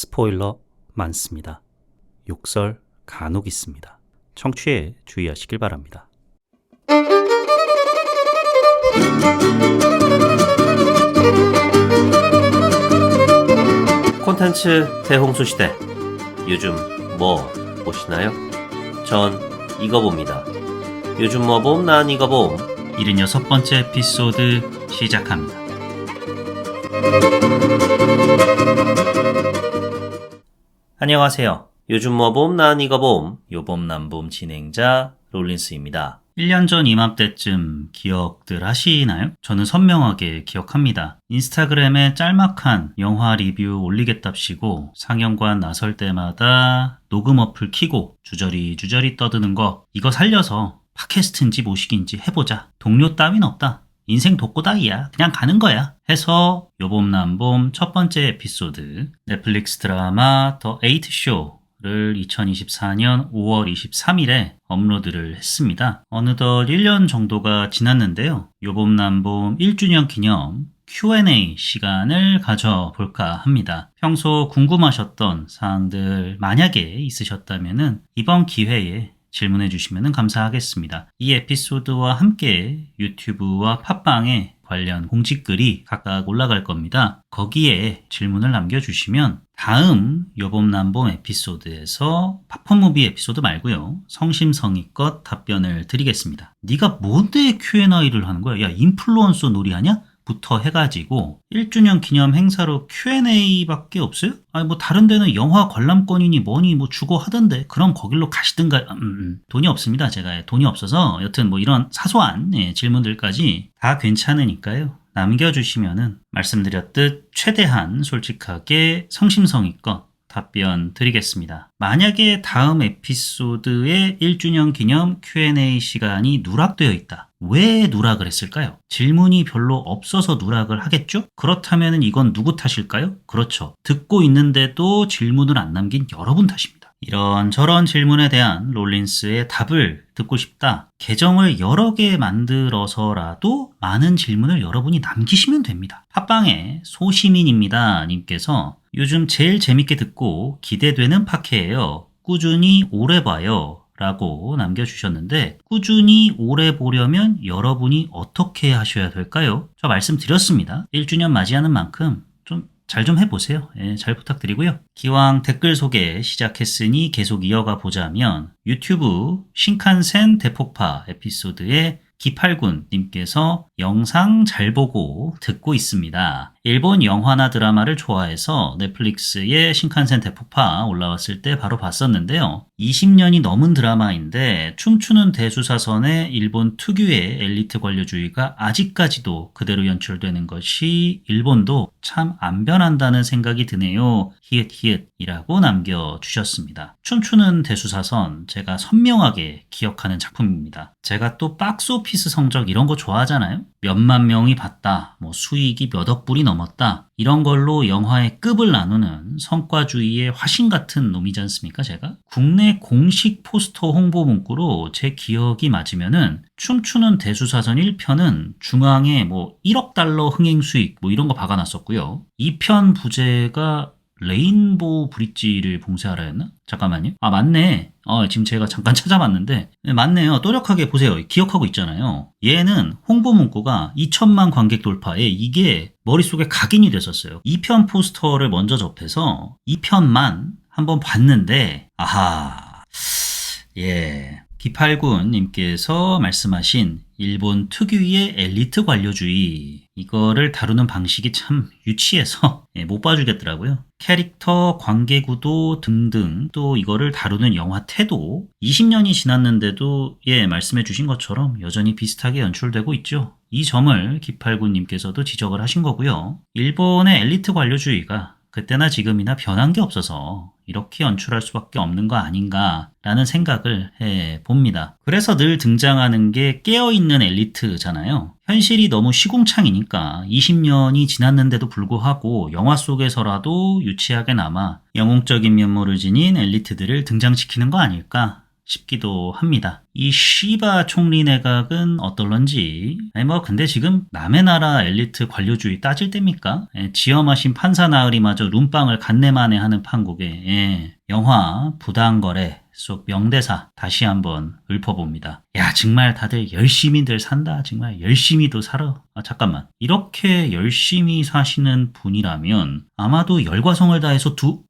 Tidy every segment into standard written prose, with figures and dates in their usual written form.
스포일러 많습니다. 욕설 간혹 있습니다. 청취에 주의하시길 바랍니다. 콘텐츠 대홍수 시대. 요즘 뭐 보시나요? 전 이거 봅니다. 요즘 뭐 봄, 난 이거 봄. 76번째 에피소드 시작합니다. 안녕하세요. 요즘 뭐 봄, 난 이거 봄. 요봄남봄 진행자 롤린스입니다. 1년 전 이맘때쯤 기억들 하시나요? 저는 선명하게 기억합니다. 인스타그램에 짤막한 영화 리뷰 올리겠답시고 상영관 나설 때마다 녹음 어플 키고 주저리 떠드는 거, 이거 살려서 팟캐스트인지 모식인지 해보자. 동료 따윈 없다. 인생 독고다이야. 그냥 가는 거야. 해서 요봄남봄 첫 번째 에피소드 넷플릭스 드라마 더 에이트 쇼를 2024년 5월 23일에 업로드를 했습니다. 어느덧 1년 정도가 지났는데요. 요봄남봄 1주년 기념 Q&A 시간을 가져볼까 합니다. 평소 궁금하셨던 사항들 만약에 있으셨다면 이번 기회에 질문해 주시면 감사하겠습니다. 이 에피소드와 함께 유튜브와 팟빵에 관련 공지글이 각각 올라갈 겁니다. 거기에 질문을 남겨주시면 다음 요봄남봄 에피소드에서 팝콘무비 에피소드 말고요, 성심성의껏 답변을 드리겠습니다. 네가 뭔데 Q&A를 하는 거야? 야, 인플루언서 놀이하냐? 부터 해가지고 1주년 기념 행사로 Q&A밖에 없어요? 아니 뭐 다른 데는 영화 관람권이니 뭐니 뭐 주고 하던데 그럼 거길로 가시든가. 돈이 없습니다. 제가 돈이 없어서 여튼 뭐 이런 사소한 질문들까지 다 괜찮으니까요. 남겨주시면은 말씀드렸듯 최대한 솔직하게 성심성의껏 답변 드리겠습니다. 만약에 다음 에피소드의 1주년 기념 Q&A 시간이 누락되어 있다. 왜 누락을 했을까요? 질문이 별로 없어서 누락을 하겠죠? 그렇다면 이건 누구 탓일까요? 그렇죠. 듣고 있는데도 질문을 안 남긴 여러분 탓입니다. 이런저런 질문에 대한 롤린스의 답을 듣고 싶다. 계정을 여러 개 만들어서라도 많은 질문을 여러분이 남기시면 됩니다. 팟빵에 소시민입니다 님께서 요즘 제일 재밌게 듣고 기대되는 팟캐예요. 꾸준히 오래 봐요. 라고 남겨주셨는데, 꾸준히 오래 보려면 여러분이 어떻게 하셔야 될까요? 저 말씀드렸습니다. 1주년 맞이하는 만큼 좀 잘 좀 해보세요. 잘 부탁드리고요. 기왕 댓글 소개 시작했으니 계속 이어가 보자면 유튜브 신칸센 대폭파 에피소드에 기팔군 님께서 영상 잘 보고 듣고 있습니다. 일본 영화나 드라마를 좋아해서 넷플릭스에 신칸센 대폭파 올라왔을 때 바로 봤었는데요. 20년이 넘은 드라마인데 춤추는 대수사선의 일본 특유의 엘리트 관료주의가 아직까지도 그대로 연출되는 것이 일본도 참 안 변한다는 생각이 드네요. 히읗히읗이라고 남겨주셨습니다. 춤추는 대수사선 제가 선명하게 기억하는 작품입니다. 제가 또 박스오피스 성적 이런 거 좋아하잖아요. 몇만 명이 봤다, 뭐 수익이 몇억 불이 넘었다, 이런 걸로 영화의 급을 나누는 성과주의의 화신 같은 놈이지 않습니까? 제가 국내 공식 포스터 홍보 문구로 제 기억이 맞으면은 춤추는 대수사선 1편은 중앙에 뭐 1억 달러 흥행 수익 뭐 이런 거 박아놨었고요. 2편 부제가 레인보우 브릿지를 봉쇄하라였나? 잠깐만요. 아, 맞네. 지금 제가 잠깐 찾아봤는데 맞네요. 또렷하게 보세요. 기억하고 있잖아요. 얘는 홍보 문구가 2천만 관객 돌파에 이게 머릿속에 각인이 됐었어요. 2편 포스터를 먼저 접해서 2편만 한번 봤는데, 아하, 기팔군 님께서 말씀하신 일본 특유의 엘리트 관료주의, 이거를 다루는 방식이 참 유치해서 못 봐주겠더라고요. 캐릭터, 관계구도 등등, 또 이거를 다루는 영화 태도, 20년이 지났는데도 말씀해 주신 것처럼 여전히 비슷하게 연출되고 있죠. 이 점을 기팔군 님께서도 지적을 하신 거고요. 일본의 엘리트 관료주의가 그때나 지금이나 변한 게 없어서 이렇게 연출할 수밖에 없는 거 아닌가라는 생각을 해봅니다. 그래서 늘 등장하는 게 깨어있는 엘리트잖아요. 현실이 너무 시궁창이니까 20년이 지났는데도 불구하고 영화 속에서라도 유치하게나마 영웅적인 면모를 지닌 엘리트들을 등장시키는 거 아닐까 싶기도 합니다. 이 시바 총리 내각은 어떨런지. 근데 지금 남의 나라 엘리트 관료주의 따질 때입니까? 지엄하신 판사 나으리마저 룸빵을 간내만에 하는 판국에 영화 부당거래 속 명대사 다시 한번 읊어봅니다. 야, 정말 다들 열심히들 산다. 정말 열심히도 살아. 잠깐만. 이렇게 열심히 사시는 분이라면 아마도 열과성을 다해서 두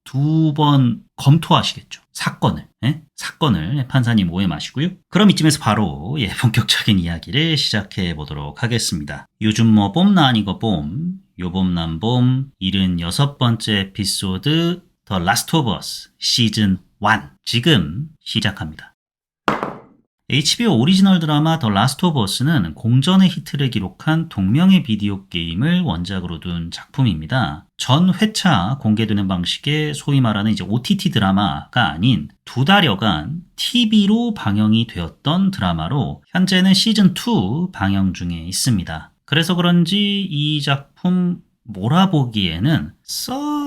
번 검토하시겠죠. 사건을 판사님 오해 마시고요. 그럼 이쯤에서 바로 본격적인 이야기를 시작해 보도록 하겠습니다. 요즘 뭐 봄나 아니고 봄, 요봄 난봄 76번째 에피소드 더 라스트 오브 어스 시즌 1 지금 시작합니다. HBO 오리지널 드라마 더 라스트 오브 어스는 공전의 히트를 기록한 동명의 비디오 게임을 원작으로 둔 작품입니다. 전 회차 공개되는 방식의 소위 말하는 이제 OTT 드라마가 아닌 2달여간 TV로 방영이 되었던 드라마로 현재는 시즌2 방영 중에 있습니다. 그래서 그런지 이 작품 몰아보기에는 썩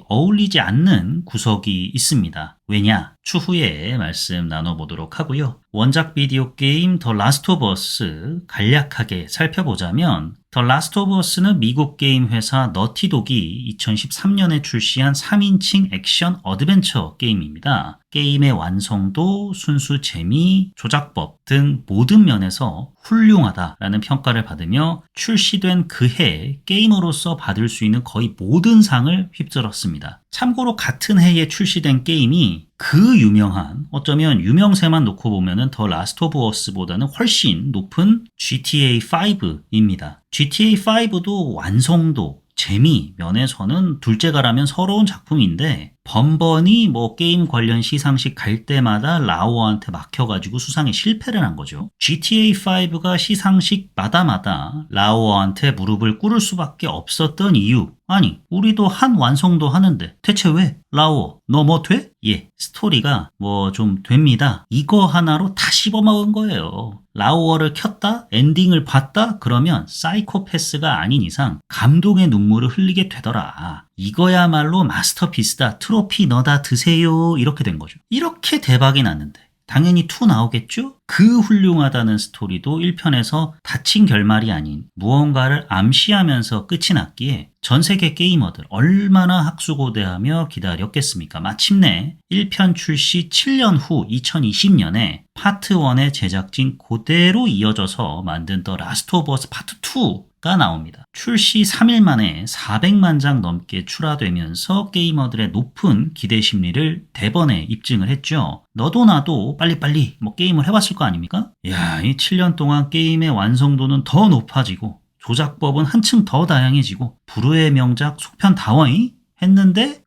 어울리지 않는 구석이 있습니다. 왜냐? 추후에 말씀 나눠보도록 하고요. 원작 비디오 게임 더 라스트 오브 어스 간략하게 살펴보자면 더 라스트 오브 어스는 미국 게임 회사 너티독이 2013년에 출시한 3인칭 액션 어드벤처 게임입니다. 게임의 완성도, 순수 재미, 조작법 등 모든 면에서 훌륭하다라는 평가를 받으며 출시된 그해 게이머로서 받을 수 있는 거의 모든 상을 휩쓸었습니다. 참고로 같은 해에 출시된 게임이 그 유명한, 어쩌면 유명세만 놓고 보면은 더 라스트 오브 어스보다는 훨씬 높은 GTA5입니다. GTA5도 완성도, 재미 면에서는 둘째가라면 서러운 작품인데 번번이 게임 관련 시상식 갈 때마다 라오어한테 막혀가지고 수상에 실패를 한 거죠. GTA5가 시상식마다마다 라오어한테 무릎을 꿇을 수밖에 없었던 이유. 아니, 우리도 한 완성도 하는데 대체 왜? 라오어, 너 뭐 돼? 스토리가 좀 됩니다. 이거 하나로 다 씹어먹은 거예요. 라오어를 켰다? 엔딩을 봤다? 그러면 사이코패스가 아닌 이상 감동의 눈물을 흘리게 되더라. 이거야말로 마스터피스다. 트로피 너다 드세요. 이렇게 된 거죠. 이렇게 대박이 났는데 당연히 2 나오겠죠? 그 훌륭하다는 스토리도 1편에서 다친 결말이 아닌 무언가를 암시하면서 끝이 났기에 전 세계 게이머들 얼마나 학수고대하며 기다렸겠습니까? 마침내 1편 출시 7년 후 2020년에 파트 1의 제작진 그대로 이어져서 만든 더 라스트 오브 어스 파트 2가 나옵니다. 출시 3일 만에 400만 장 넘게 출하되면서 게이머들의 높은 기대 심리를 대번에 입증을 했죠. 너도 나도 빨리빨리 게임을 해봤을 거 아닙니까? 야, 이 7년 동안 게임의 완성도는 더 높아지고 조작법은 한층 더 다양해지고 불후의 명작 속편 다워이 했는데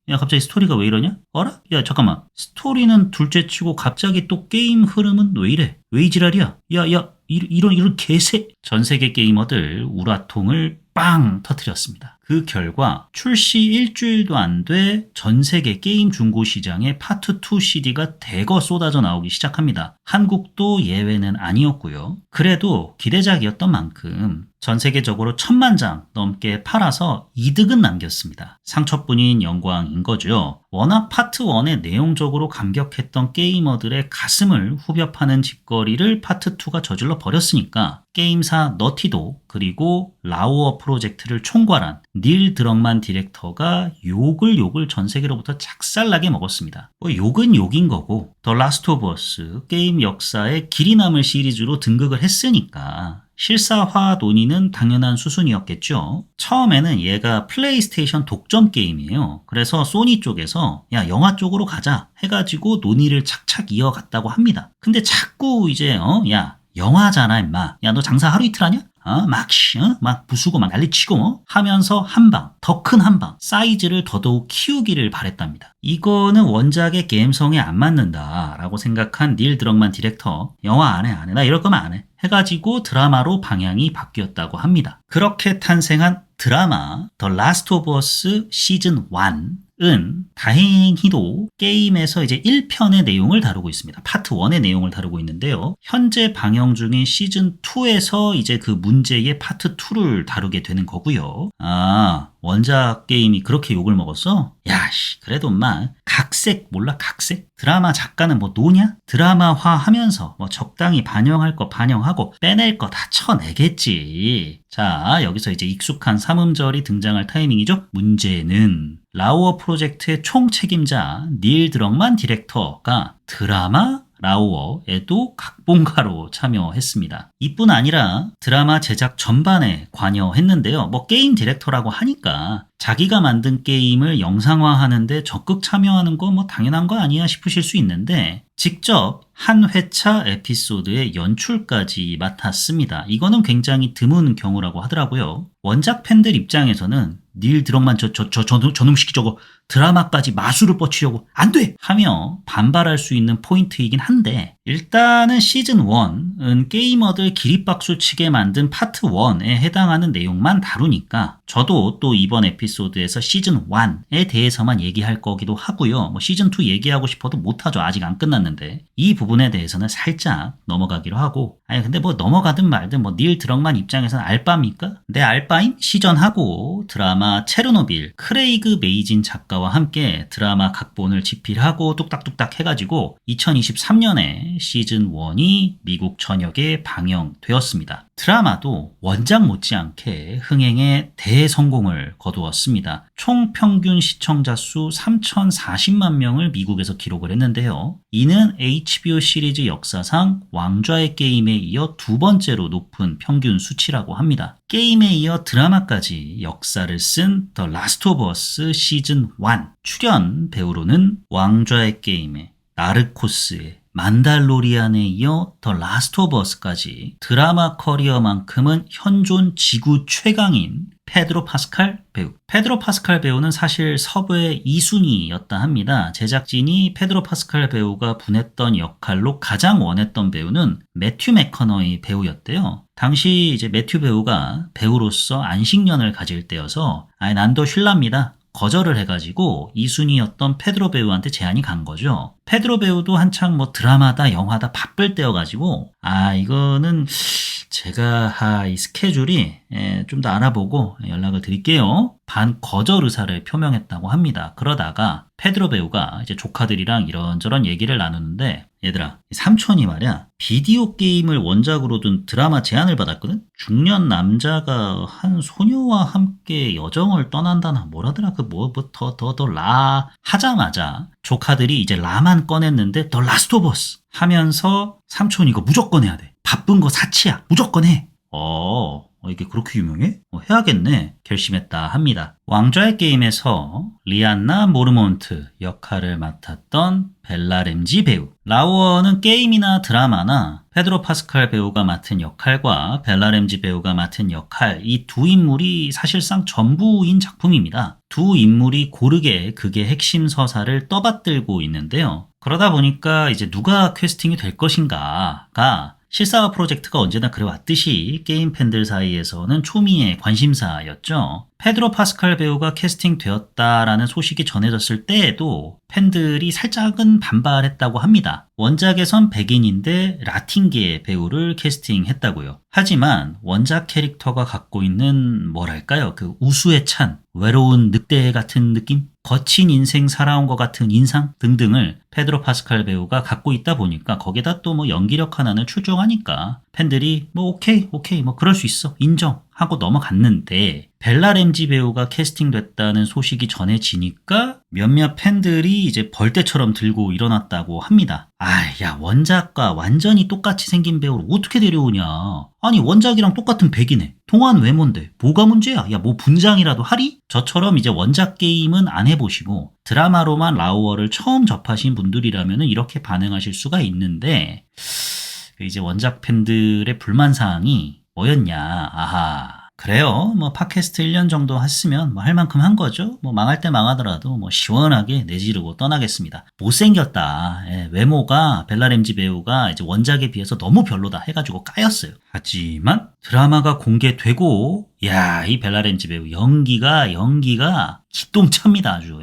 야, 갑자기 스토리가 왜 이러냐? 어라? 야, 잠깐만. 스토리는 둘째치고 갑자기 또 게임 흐름은 왜 이래? 왜 이 지랄이야? 야, 이런 개새. 전 세계 게이머들 우라통을 빵 터뜨렸습니다. 그 결과 출시 일주일도 안 돼 전 세계 게임 중고 시장에 파트 2 CD가 대거 쏟아져 나오기 시작합니다. 한국도 예외는 아니었고요. 그래도 기대작이었던 만큼 전 세계적으로 1000만 장 넘게 팔아서 이득은 남겼습니다. 상처뿐인 영광인 거죠. 워낙 파트 1에 내용적으로 감격했던 게이머들의 가슴을 후벼 파는 짓거리를 파트 2가 저질러 버렸으니까 게임사 너티독 그리고 라오어 프로젝트를 총괄한 닐 드럭만 디렉터가 욕을 전 세계로부터 작살나게 먹었습니다. 욕은 욕인 거고 더 라스트 오브 어스 게임 역사에 길이 남을 시리즈로 등극을 했으니까 실사화 논의는 당연한 수순이었겠죠. 처음에는 얘가 플레이스테이션 독점 게임이에요. 그래서 소니 쪽에서 야, 영화 쪽으로 가자 해가지고 논의를 착착 이어갔다고 합니다. 근데 자꾸 이제 야, 영화잖아 임마. 야, 너 장사 하루 이틀 하냐? 막 부수고 막 난리치고 하면서 더 큰 한방 사이즈를 더더욱 키우기를 바랬답니다. 이거는 원작의 게임성에 안 맞는다라고 생각한 닐 드럭만 디렉터 영화 안 해. 나 이럴 거면 안 해. 해가지고 드라마로 방향이 바뀌었다고 합니다. 그렇게 탄생한 드라마 더 라스트 오브 어스 시즌 1은 다행히도 게임에서 이제 1편의 내용을 다루고 있습니다. 파트 1의 내용을 다루고 있는데요. 현재 방영 중인 시즌 2에서 이제 그 문제의 파트 2를 다루게 되는 거고요. 원작 게임이 그렇게 욕을 먹었어? 야씨, 그래도 엄마 각색 몰라? 각색? 드라마 작가는 뭐 노냐? 드라마화 하면서 뭐 적당히 반영할 거 반영하고 빼낼 거 다 쳐내겠지. 자, 여기서 이제 익숙한 삼음절이 등장할 타이밍이죠. 문제는 라우어 프로젝트의 총 책임자 닐 드럭만 디렉터가 드라마 라우어에도 각본가로 참여했습니다. 이뿐 아니라 드라마 제작 전반에 관여했는데요. 뭐 게임 디렉터라고 하니까 자기가 만든 게임을 영상화하는데 적극 참여하는 거 뭐 당연한 거 아니야 싶으실 수 있는데 직접 한 회차 에피소드의 연출까지 맡았습니다. 이거는 굉장히 드문 경우라고 하더라고요. 원작 팬들 입장에서는 닐 드럭만 저놈식이 저거 드라마까지 마술을 뻗치려고 안 돼! 하며 반발할 수 있는 포인트이긴 한데 일단은 시즌 1은 게이머들 기립박수 치게 만든 파트 1에 해당하는 내용만 다루니까 저도 또 이번 에피소드에서 시즌 1에 대해서만 얘기할 거기도 하고요. 뭐 시즌 2 얘기하고 싶어도 못하죠. 아직 안 끝났는데 이 부분에 대해서는 살짝 넘어가기로 하고 아니 근데 뭐 넘어가든 말든 뭐 닐 드럭만 입장에서는 알바입니까? 내 알바인? 시전하고 드라마 체르노빌 크레이그 메이진 작가와 함께 드라마 각본을 집필하고 뚝딱뚝딱 해가지고 2023년에 시즌 1이 미국 전역에 방영되었습니다. 드라마도 원작 못지않게 흥행에 대성공을 거두었습니다. 총 평균 시청자 수 3,040만 명을 미국에서 기록을 했는데요. 이는 HBO 시리즈 역사상 왕좌의 게임에 이어 두 번째로 높은 평균 수치라고 합니다. 게임에 이어 드라마까지 역사를 쓴 더 라스트 오브 어스 시즌 1 출연 배우로는 왕좌의 게임에 나르코스에 만달로리안에 이어 더 라스트 오브 어스까지 드라마 커리어만큼은 현존 지구 최강인 페드로 파스칼 배우. 페드로 파스칼 배우는 사실 서부의 2순위였다 합니다. 제작진이 페드로 파스칼 배우가 분했던 역할로 가장 원했던 배우는 매튜 맥커너이 배우였대요. 당시 이제 매튜 배우가 배우로서 안식년을 가질 때여서 난 더 쉴랍니다. 거절을 해가지고 2순위였던 페드로 배우한테 제안이 간 거죠. 페드로 배우도 한창 뭐 드라마다 영화다 바쁠 때여가지고 이거는 제가 이 스케줄이 좀 더 알아보고 연락을 드릴게요. 반 거절 의사를 표명했다고 합니다. 그러다가 페드로 배우가 이제 조카들이랑 이런저런 얘기를 나누는데 얘들아, 삼촌이 말이야 비디오 게임을 원작으로 둔 드라마 제안을 받았거든? 중년 남자가 한 소녀와 함께 여정을 떠난다나 뭐라더라 더 라 하자마자 조카들이 이제 라만 꺼냈는데 더 라스트 오브 어스 하면서 삼촌 이거 무조건 해야 돼. 바쁜 거 사치야. 무조건 해. 이게 그렇게 유명해? 해야겠네. 결심했다 합니다. 왕좌의 게임에서 리안나 모르몬트 역할을 맡았던 벨라 램지 배우. 라우어는 게임이나 드라마나 페드로 파스칼 배우가 맡은 역할과 벨라 램지 배우가 맡은 역할 이 두 인물이 사실상 전부인 작품입니다. 두 인물이 고르게 극의 핵심 서사를 떠받들고 있는데요. 그러다 보니까 이제 누가 캐스팅이 될 것인가가 실사화 프로젝트가 언제나 그래왔듯이 게임 팬들 사이에서는 초미의 관심사였죠. 페드로 파스칼 배우가 캐스팅되었다라는 소식이 전해졌을 때에도 팬들이 살짝은 반발했다고 합니다. 원작에선 백인인데 라틴계 배우를 캐스팅했다고요. 하지만 원작 캐릭터가 갖고 있는 뭐랄까요? 그 우수에 찬 외로운 늑대 같은 느낌? 거친 인생 살아온 것 같은 인상 등등을 페드로 파스칼 배우가 갖고 있다 보니까 거기다 또 뭐 연기력 하나는 출중하니까 팬들이 뭐 오케이 뭐 그럴 수 있어 인정하고 넘어갔는데 벨라 램지 배우가 캐스팅됐다는 소식이 전해지니까 몇몇 팬들이 이제 벌떼처럼 들고 일어났다고 합니다. 야 원작과 완전히 똑같이 생긴 배우를 어떻게 데려오냐. 아니 원작이랑 똑같은 백이네. 동안 외모인데 뭐가 문제야. 야 뭐 분장이라도 하리? 저처럼 이제 원작 게임은 안 해보시고 드라마로만 라우어를 처음 접하신 분들이라면 이렇게 반응하실 수가 있는데 이제 원작 팬들의 불만사항이 뭐였냐. 그래요. 뭐 팟캐스트 1년 정도 했으면 뭐 할 만큼 한 거죠. 뭐 망할 때 망하더라도 뭐 시원하게 내지르고 떠나겠습니다. 못생겼다. 외모가 벨라 램지 배우가 이제 원작에 비해서 너무 별로다 해가지고 까였어요. 하지만 드라마가 공개되고 이 벨라 램지 배우 연기가 기똥차입니다 아주.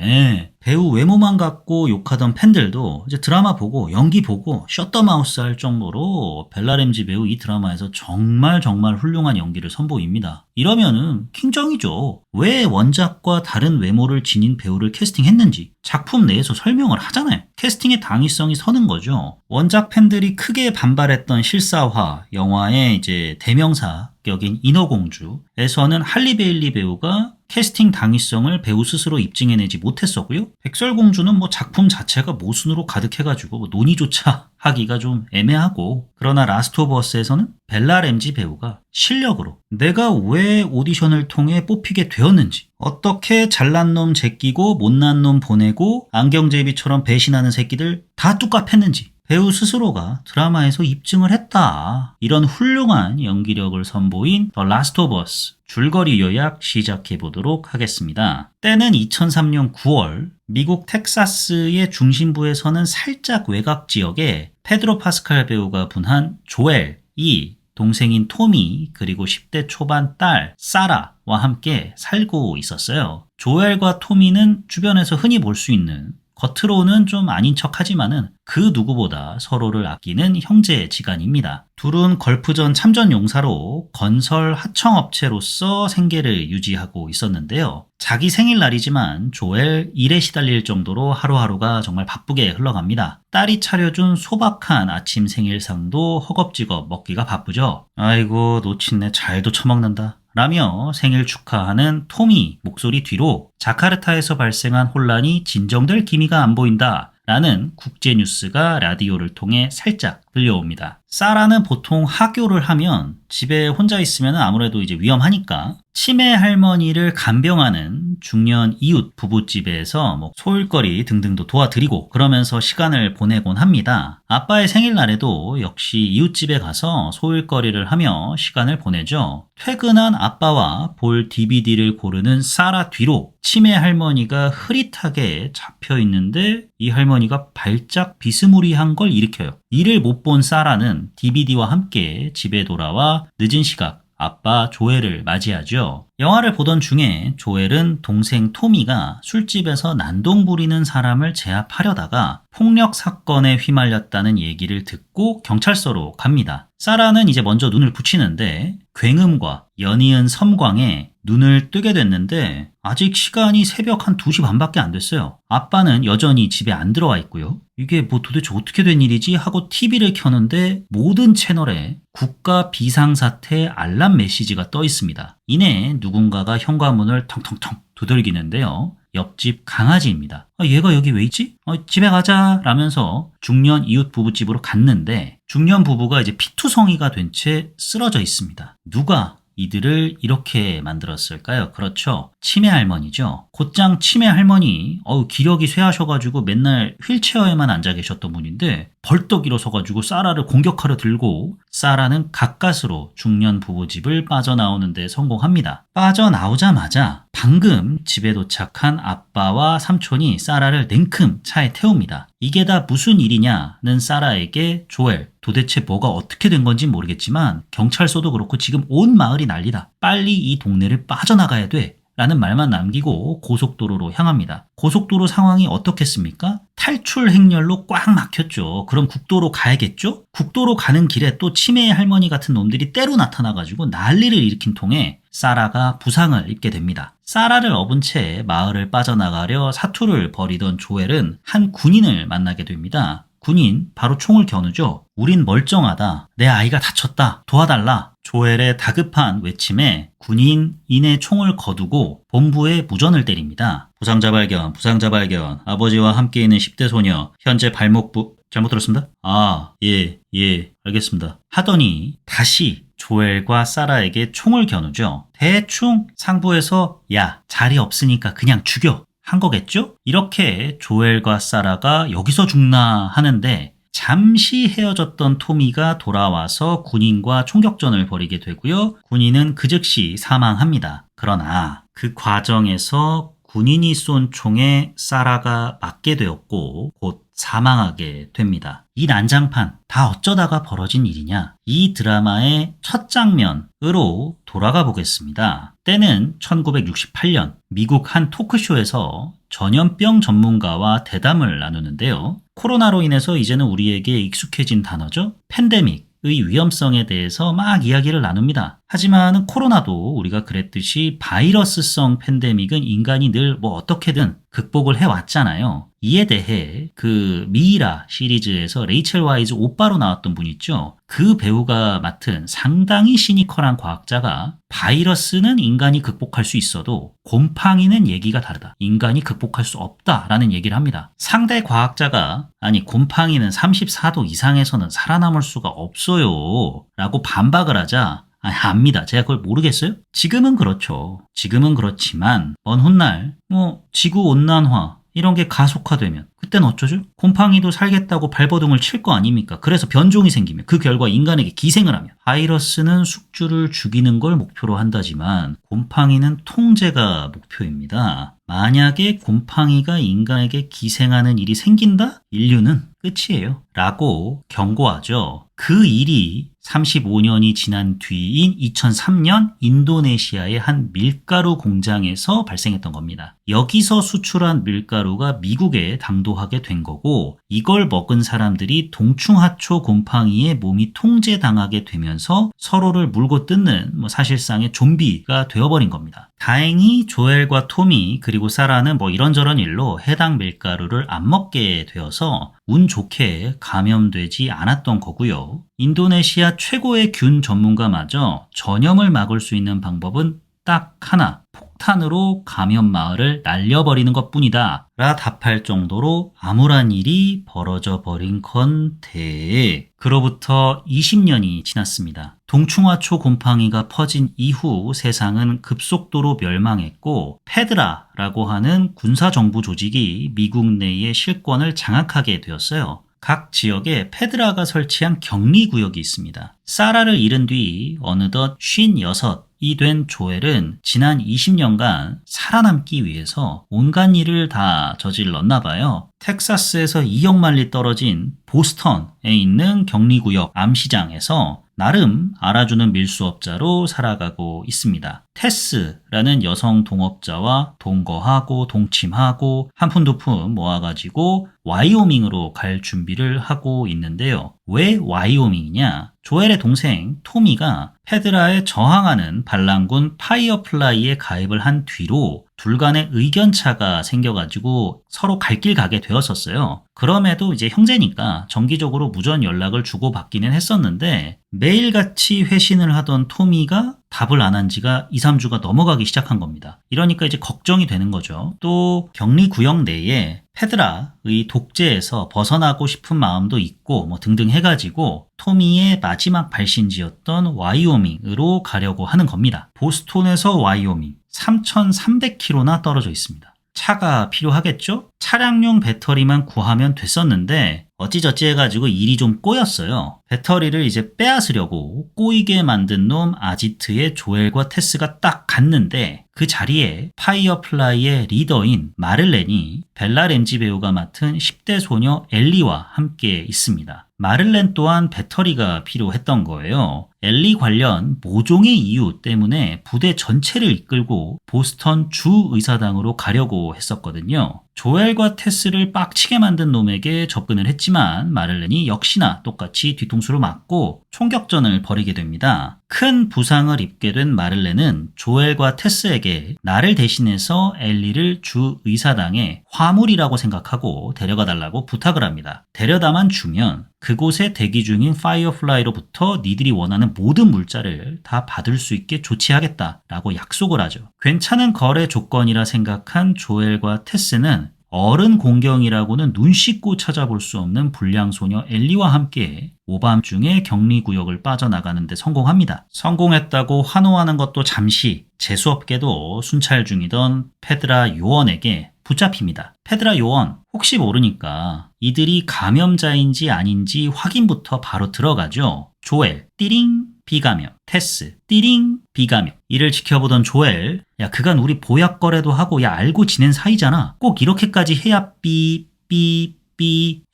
배우 외모만 갖고 욕하던 팬들도 이제 드라마 보고 연기 보고 셧더마우스 할 정도로 벨라 램지 배우 이 드라마에서 정말 훌륭한 연기를 선보입니다. 이러면은 킹정이죠. 왜 원작과 다른 외모를 지닌 배우를 캐스팅했는지 작품 내에서 설명을 하잖아요. 캐스팅의 당위성이 서는 거죠. 원작 팬들이 크게 반발했던 실사화 영화의 이제 대명사격인 인어공주에서는 할리 베일리 배우가 캐스팅 당위성을 배우 스스로 입증해내지 못했었고요. 백설공주는 뭐 작품 자체가 모순으로 가득해가지고 뭐 논의조차 하기가 좀 애매하고, 그러나 라스트 오브 어스에서는 벨라 램지 배우가 실력으로 내가 왜 오디션을 통해 뽑히게 되었는지, 어떻게 잘난 놈 제끼고 못난 놈 보내고 안경제비처럼 배신하는 새끼들 다 뚝갑했는지 배우 스스로가 드라마에서 입증을 했다. 이런 훌륭한 연기력을 선보인 더 라스트 오브 어스 줄거리 요약 시작해 보도록 하겠습니다. 때는 2003년 9월 미국 텍사스의 중심부에서는 살짝 외곽 지역에 페드로 파스칼 배우가 분한 조엘이 동생인 토미 그리고 10대 초반 딸 사라와 함께 살고 있었어요. 조엘과 토미는 주변에서 흔히 볼 수 있는, 겉으로는 좀 아닌 척하지만은 그 누구보다 서로를 아끼는 형제지간입니다. 둘은 걸프전 참전 용사로 건설 하청업체로서 생계를 유지하고 있었는데요. 자기 생일날이지만 조엘 일에 시달릴 정도로 하루하루가 정말 바쁘게 흘러갑니다. 딸이 차려준 소박한 아침 생일상도 허겁지겁 먹기가 바쁘죠. 아이고 놓친내 잘도 처먹는다 라며 생일 축하하는 토미 목소리 뒤로 자카르타에서 발생한 혼란이 진정될 기미가 안 보인다 라는 국제뉴스가 라디오를 통해 살짝 들려옵니다. 사라는 보통 하교를 하면 집에 혼자 있으면 아무래도 이제 위험하니까 치매 할머니를 간병하는 중년 이웃 부부집에서 뭐 소일거리 등등도 도와드리고 그러면서 시간을 보내곤 합니다. 아빠의 생일날에도 역시 이웃집에 가서 소일거리를 하며 시간을 보내죠. 퇴근한 아빠와 볼 DVD를 고르는 사라 뒤로 치매 할머니가 흐릿하게 잡혀 있는데 이 할머니가 발작 비스무리한 걸 일으켜요. 이를 못 본 사라는 DVD와 함께 집에 돌아와 늦은 시각 아빠 조엘을 맞이하죠. 영화를 보던 중에 조엘은 동생 토미가 술집에서 난동 부리는 사람을 제압하려다가 폭력 사건에 휘말렸다는 얘기를 듣고 경찰서로 갑니다. 사라는 이제 먼저 눈을 붙이는데 굉음과 연이은 섬광에 눈을 뜨게 됐는데 아직 시간이 새벽 한 2시 반밖에 안 됐어요. 아빠는 여전히 집에 안 들어와 있고요. 이게 뭐 도대체 어떻게 된 일이지 하고 TV를 켜는데 모든 채널에 국가 비상사태 알람 메시지가 떠 있습니다. 이내 누군가가 현관문을 텅텅텅 두들기는데요. 옆집 강아지입니다. 얘가 여기 왜 있지? 집에 가자 라면서 중년 이웃 부부집으로 갔는데 중년 부부가 이제 피투성이가 된 채 쓰러져 있습니다. 누가 이들을 이렇게 만들었을까요? 그렇죠. 치매 할머니죠. 곧장 치매 할머니, 기력이 쇠하셔가지고 맨날 휠체어에만 앉아 계셨던 분인데 벌떡 일어서가지고 사라를 공격하려 들고 사라는 가까스로 중년 부부집을 빠져나오는 데 성공합니다. 빠져나오자마자 방금 집에 도착한 아빠와 삼촌이 사라를 냉큼 차에 태웁니다. 이게 다 무슨 일이냐는 사라에게 조엘, 도대체 뭐가 어떻게 된 건지 모르겠지만 경찰서도 그렇고 지금 온 마을이 난리다. 빨리 이 동네를 빠져나가야 돼. 라는 말만 남기고 고속도로로 향합니다. 고속도로 상황이 어떻겠습니까? 탈출 행렬로 꽉 막혔죠. 그럼 국도로 가야겠죠? 국도로 가는 길에 또 치매 할머니 같은 놈들이 때로 나타나가지고 난리를 일으킨 통에 사라가 부상을 입게 됩니다. 사라를 업은 채 마을을 빠져나가려 사투를 벌이던 조엘은 한 군인을 만나게 됩니다. 군인 바로 총을 겨누죠. 우린 멀쩡하다. 내 아이가 다쳤다. 도와달라. 조엘의 다급한 외침에 군인인의 총을 거두고 본부에 무전을 때립니다. 부상자 발견, 부상자 발견. 아버지와 함께 있는 10대 소녀. 현재 발목부... 잘못 들었습니다. 예, 알겠습니다. 하더니 다시 조엘과 사라에게 총을 겨누죠. 대충 상부에서 야, 자리 없으니까 그냥 죽여. 한 거겠죠? 이렇게 조엘과 사라가 여기서 죽나 하는데 잠시 헤어졌던 토미가 돌아와서 군인과 총격전을 벌이게 되고요. 군인은 그 즉시 사망합니다. 그러나 그 과정에서 군인이 쏜 총에 사라가 맞게 되었고 곧 사망하게 됩니다. 이 난장판 다 어쩌다가 벌어진 일이냐? 이 드라마의 첫 장면으로 돌아가 보겠습니다. 때는 1968년 미국 한 토크쇼에서 전염병 전문가와 대담을 나누는데요. 코로나로 인해서 이제는 우리에게 익숙해진 단어죠. 팬데믹. 의 위험성에 대해서 막 이야기를 나눕니다. 하지만 코로나도 우리가 그랬듯이 바이러스성 팬데믹은 인간이 늘 뭐 어떻게든 극복을 해왔잖아요. 이에 대해 그 미이라 시리즈에서 레이첼 와이즈 오빠로 나왔던 분 있죠. 그 배우가 맡은 상당히 시니컬한 과학자가 바이러스는 인간이 극복할 수 있어도 곰팡이는 얘기가 다르다. 인간이 극복할 수 없다라는 얘기를 합니다. 상대 과학자가 아니 곰팡이는 34도 이상에서는 살아남을 수가 없어요 라고 반박을 하자 압니다. 제가 그걸 모르겠어요? 지금은 그렇죠. 지금은 그렇지만 먼 훗날 지구온난화 이런 게 가속화되면 그땐 어쩌죠? 곰팡이도 살겠다고 발버둥을 칠 거 아닙니까? 그래서 변종이 생기면 그 결과 인간에게 기생을 하면 바이러스는 숙주를 죽이는 걸 목표로 한다지만 곰팡이는 통제가 목표입니다. 만약에 곰팡이가 인간에게 기생하는 일이 생긴다? 인류는 끝이에요. 라고 경고하죠. 그 일이 35년이 지난 뒤인 2003년 인도네시아의 한 밀가루 공장에서 발생했던 겁니다. 여기서 수출한 밀가루가 미국에 당도하게 된 거고 이걸 먹은 사람들이 동충하초 곰팡이에 몸이 통제당하게 되면서 서로를 물고 뜯는 사실상의 좀비가 되어버린 겁니다. 다행히 조엘과 토미 그리고 사라는 이런저런 일로 해당 밀가루를 안 먹게 되어서 운 좋게 감염되지 않았던 거고요. 인도네시아 최고의 균 전문가마저 전염을 막을 수 있는 방법은 딱 하나, 폭탄으로 감염 마을을 날려버리는 것뿐이다 라 답할 정도로 암울한 일이 벌어져 버린 건데 그로부터 20년이 지났습니다. 동충하초 곰팡이가 퍼진 이후 세상은 급속도로 멸망했고 페드라라고 하는 군사정부 조직이 미국 내의 실권을 장악하게 되었어요. 각 지역에 페드라가 설치한 격리구역이 있습니다. 사라를 잃은 뒤 어느덧 56이 된 조엘은 지난 20년간 살아남기 위해서 온갖 일을 다 저질렀나 봐요. 텍사스에서 2억 마일리 떨어진 보스턴에 있는 격리구역 암시장에서 나름 알아주는 밀수업자로 살아가고 있습니다. 테스라는 여성 동업자와 동거하고 동침하고 한 푼 두 푼 모아가지고 와이오밍으로 갈 준비를 하고 있는데요. 왜 와이오밍이냐? 조엘의 동생 토미가 페드라에 저항하는 반란군 파이어플라이에 가입을 한 뒤로 둘 간의 의견차가 생겨가지고 서로 갈 길 가게 되었었어요. 그럼에도 이제 형제니까 정기적으로 무전 연락을 주고받기는 했었는데 매일같이 회신을 하던 토미가 답을 안 한 지가 2, 3주가 넘어가기 시작한 겁니다. 이러니까 이제 걱정이 되는 거죠. 또 격리구역 내에 페드라의 독재에서 벗어나고 싶은 마음도 있고 등등 해가지고 토미의 마지막 발신지였던 와이오밍으로 가려고 하는 겁니다. 보스톤에서 와이오밍 3,300km나 떨어져 있습니다. 차가 필요하겠죠? 차량용 배터리만 구하면 됐었는데 어찌저찌 해가지고 일이 좀 꼬였어요. 배터리를 이제 빼앗으려고 꼬이게 만든 놈 아지트의 조엘과 테스가 딱 갔는데 그 자리에 파이어플라이의 리더인 마를렌이 벨라 램지 배우가 맡은 10대 소녀 엘리와 함께 있습니다. 마를렌 또한 배터리가 필요했던 거예요. 엘리 관련 모종의 이유 때문에 부대 전체를 이끌고 보스턴 주의사당으로 가려고 했었거든요. 조엘과 테스를 빡치게 만든 놈에게 접근을 했지만 마를렌이 역시나 똑같이 뒤통수를 맞고 총격전을 벌이게 됩니다. 큰 부상을 입게 된 마를렌은 조엘과 테스에게 나를 대신해서 엘리를 주의사당에 화물이라고 생각하고 데려가 달라고 부탁을 합니다. 데려다만 주면 그곳에 대기 중인 파이어플라이로부터 니들이 원하는 모든 물자를 다 받을 수 있게 조치하겠다라고 약속을 하죠. 괜찮은 거래 조건이라 생각한 조엘과 테스는 어른 공경이라고는 눈 씻고 찾아볼 수 없는 불량소녀 엘리와 함께 오밤중에 격리구역을 빠져나가는 데 성공합니다. 성공했다고 환호하는 것도 잠시 재수없게도 순찰 중이던 페드라 요원에게 붙잡힙니다. 페드라 요원 혹시 모르니까 이들이 감염자인지 아닌지 확인부터 바로 들어가죠. 조엘 띠링 비감염. 테스, 띠링, 비감염. 이를 지켜보던 조엘, 야, 그간 우리 보약 거래도 하고, 야, 알고 지낸 사이잖아. 꼭 이렇게까지 해야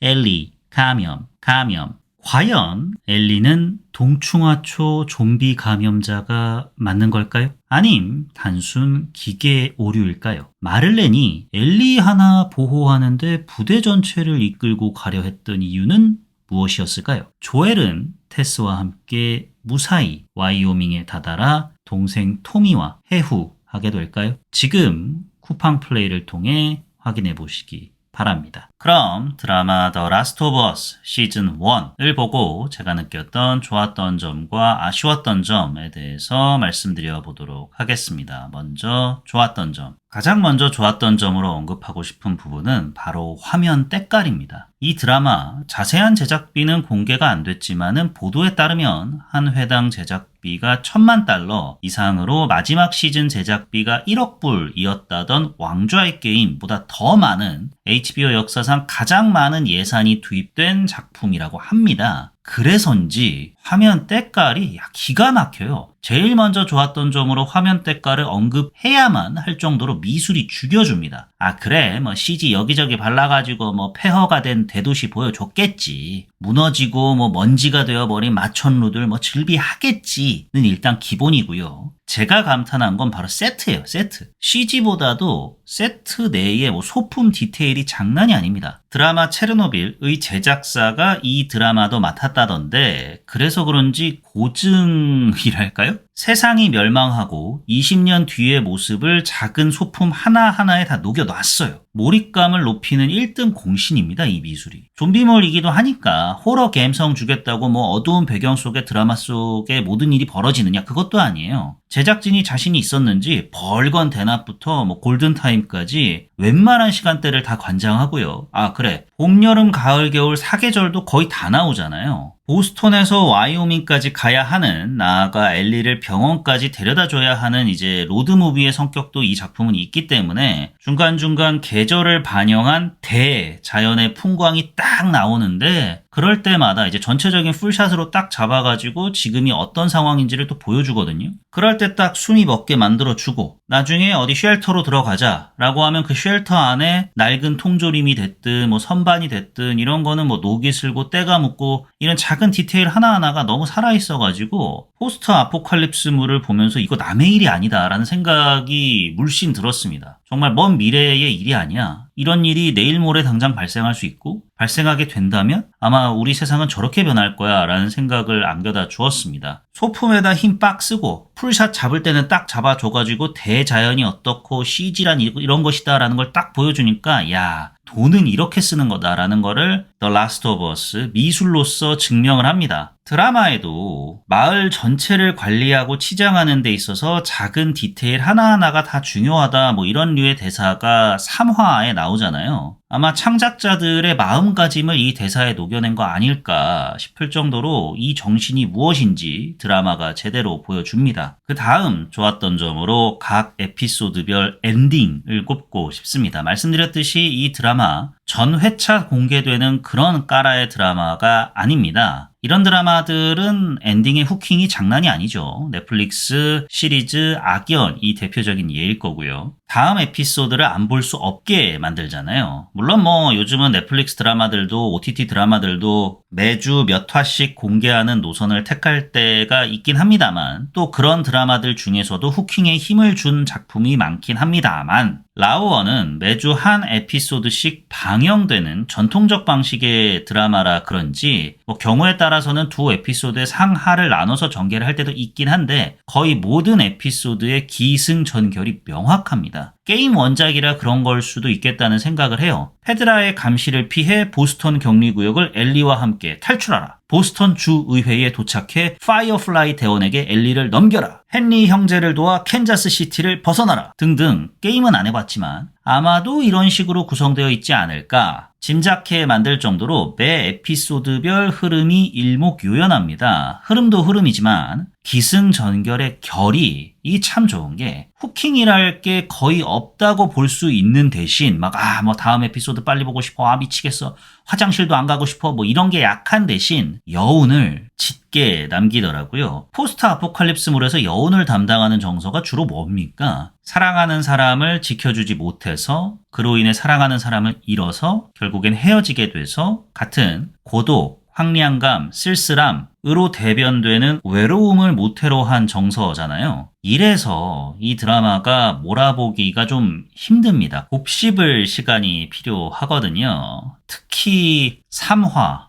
엘리, 감염. 과연 엘리는 동충하초 좀비 감염자가 맞는 걸까요? 아님 단순 기계 오류일까요? 마를렌이 엘리 하나 보호하는데 부대 전체를 이끌고 가려 했던 이유는 무엇이었을까요? 조엘은 테스와 함께 무사히 와이오밍에 다다라 동생 토미와 해후하게 될까요? 지금 쿠팡 플레이를 통해 확인해 보시기 바랍니다. 그럼 드라마 더 라스트 오브 어스 시즌 1을 보고 제가 느꼈던 좋았던 점과 아쉬웠던 점에 대해서 말씀드려 보도록 하겠습니다. 먼저 좋았던 점. 가장 먼저 좋았던 점으로 언급하고 싶은 부분은 바로 화면 때깔입니다. 이 드라마 자세한 제작비는 공개가 안 됐지만은 보도에 따르면 한 회당 제작비가 $10,000,000 이상으로 마지막 시즌 제작비가 1억 불이었다던 왕좌의 게임보다 더 많은 HBO 역사상 가장 많은 예산이 투입된 작품이라고 합니다. 그래서인지 화면 때깔이 기가 막혀요. 제일 먼저 좋았던 점으로 화면 때깔을 언급해야만 할 정도로 미술이 죽여줍니다. 아 그래 뭐 CG 여기저기 발라가지고 뭐 폐허가 된 대도시 보여줬겠지. 무너지고 뭐 먼지가 되어버린 마천루들 뭐 즐비하겠지는 일단 기본이고요. 제가 감탄한 건 바로 세트예요. 세트. CG보다도 세트 내에 뭐 소품 디테일이 장난이 아닙니다. 드라마 체르노빌의 제작사가 이 드라마도 맡았다던데 그래서 그런지 고증이랄까요? 세상이 멸망하고 20년 뒤의 모습을 작은 소품 하나하나에 다 녹여놨어요. 몰입감을 높이는 1등 공신입니다. 이 미술이. 좀비물이기도 하니까 호러 감성 주겠다고 뭐 어두운 배경 속에 드라마 속에 모든 일이 벌어지느냐 그것도 아니에요. 제작진이 자신이 있었는지 벌건 대낮부터 뭐 골든타임까지 웬만한 시간대를 다 관장하고요. 아 그래 봄, 여름, 가을, 겨울 4계절도 거의 다 나오잖아요. 보스턴에서 와이오밍까지 가야 하는 나아가 엘리를 병원까지 데려다줘야 하는 이제 로드무비의 성격도 이 작품은 있기 때문에 중간중간 계절을 반영한 대자연의 풍광이 딱 나오는데 그럴 때마다 이제 전체적인 풀샷으로 딱 잡아가지고 지금이 어떤 상황인지를 또 보여주거든요. 그럴 때 딱 숨이 멎게 만들어주고 나중에 어디 쉘터로 들어가자 라고 하면 그 쉘터 안에 낡은 통조림이 됐든 뭐 선반이 됐든 이런 거는 뭐 녹이 슬고 때가 묻고 이런 작은 디테일 하나하나가 너무 살아있어가지고 포스트 아포칼립스물을 보면서 이거 남의 일이 아니다 라는 생각이 물씬 들었습니다. 정말 먼 미래의 일이 아니야. 이런 일이 내일 모레 당장 발생할 수 있고 발생하게 된다면 아마 우리 세상은 저렇게 변할 거야 라는 생각을 안겨다 주었습니다. 소품에다 힘 빡 쓰고 풀샷 잡을 때는 딱 잡아줘가지고 대자연이 어떻고 CG란 이런 것이다 라는 걸 딱 보여주니까 야 돈은 이렇게 쓰는 거다라는 거를 The Last of Us 미술로서 증명을 합니다. 드라마에도 마을 전체를 관리하고 치장하는 데 있어서 작은 디테일 하나하나가 다 중요하다 뭐 이런 류의 대사가 3화에 나오잖아요. 아마 창작자들의 마음가짐을 이 대사에 녹여낸 거 아닐까 싶을 정도로 이 정신이 무엇인지 드라마가 제대로 보여줍니다. 그 다음 좋았던 점으로 각 에피소드별 엔딩을 꼽고 싶습니다. 말씀드렸듯이 이 드라마 전 회차 공개되는 그런 까라의 드라마가 아닙니다. 이런 드라마들은 엔딩의 후킹이 장난이 아니죠. 넷플릭스 시리즈 악연이 대표적인 예일 거고요. 다음 에피소드를 안 볼 수 없게 만들잖아요. 물론 뭐 요즘은 넷플릭스 드라마들도 OTT 드라마들도 매주 몇 화씩 공개하는 노선을 택할 때가 있긴 합니다만 또 그런 드라마들 중에서도 후킹에 힘을 준 작품이 많긴 합니다만 라오어는 매주 한 에피소드씩 방영되는 전통적 방식의 드라마라 그런지 뭐 경우에 따라서는 두 에피소드의 상하를 나눠서 전개를 할 때도 있긴 한데 거의 모든 에피소드의 기승전결이 명확합니다. 게임 원작이라 그런 걸 수도 있겠다는 생각을 해요. 페드라의 감시를 피해 보스턴 격리구역을 엘리와 함께 탈출하라. 보스턴 주의회에 도착해 파이어플라이 대원에게 엘리를 넘겨라. 헨리 형제를 도와 캔자스 시티를 벗어나라. 등등 게임은 안 해봤지만 아마도 이런 식으로 구성되어 있지 않을까 짐작해 만들 정도로 매 에피소드별 흐름이 일목요연합니다. 흐름도 흐름이지만 기승전결의 결이 이 참 좋은 게 후킹이랄 게 거의 없다고 볼 수 있는 대신 막 뭐 다음 에피소드 빨리 보고 싶어 미치겠어 화장실도 안 가고 싶어 뭐 이런 게 약한 대신 여운을 짙게 깊게 남기더라고요. 포스트 아포칼립스물에서 여운을 담당하는 정서가 주로 뭡니까? 사랑하는 사람을 지켜주지 못해서 그로 인해 사랑하는 사람을 잃어서 결국엔 헤어지게 돼서 같은 고독, 황량감, 쓸쓸함으로 대변되는 외로움을 모태로 한 정서잖아요. 이래서 이 드라마가 몰아보기가 좀 힘듭니다. 곱씹을 시간이 필요하거든요. 특히 3화.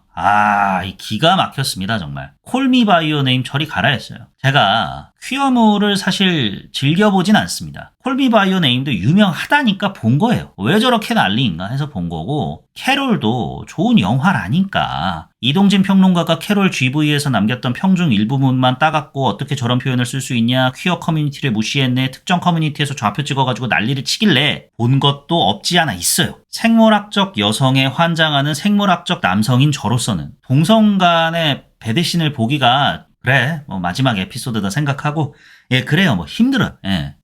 이 기가 막혔습니다, 정말. 콜미 바이 유 네임 저리 가라 했어요. 제가 퀴어물을 사실 즐겨보진 않습니다. 콜미 바이 유 네임도 유명하다니까 본 거예요. 왜 저렇게 난리인가 해서 본 거고, 캐롤도 좋은 영화라니까. 이동진 평론가가 캐롤 GV에서 남겼던 평중 일부분만 따갖고 어떻게 저런 표현을 쓸 수 있냐, 퀴어 커뮤니티를 무시했네, 특정 커뮤니티에서 좌표 찍어가지고 난리를 치길래 본 것도 없지 않아 있어요. 생물학적 여성에 환장하는 생물학적 남성인 저로서는 동성 간의 배드신을 보기가 그래 마지막 에피소드다 생각하고 그래요 힘들어요.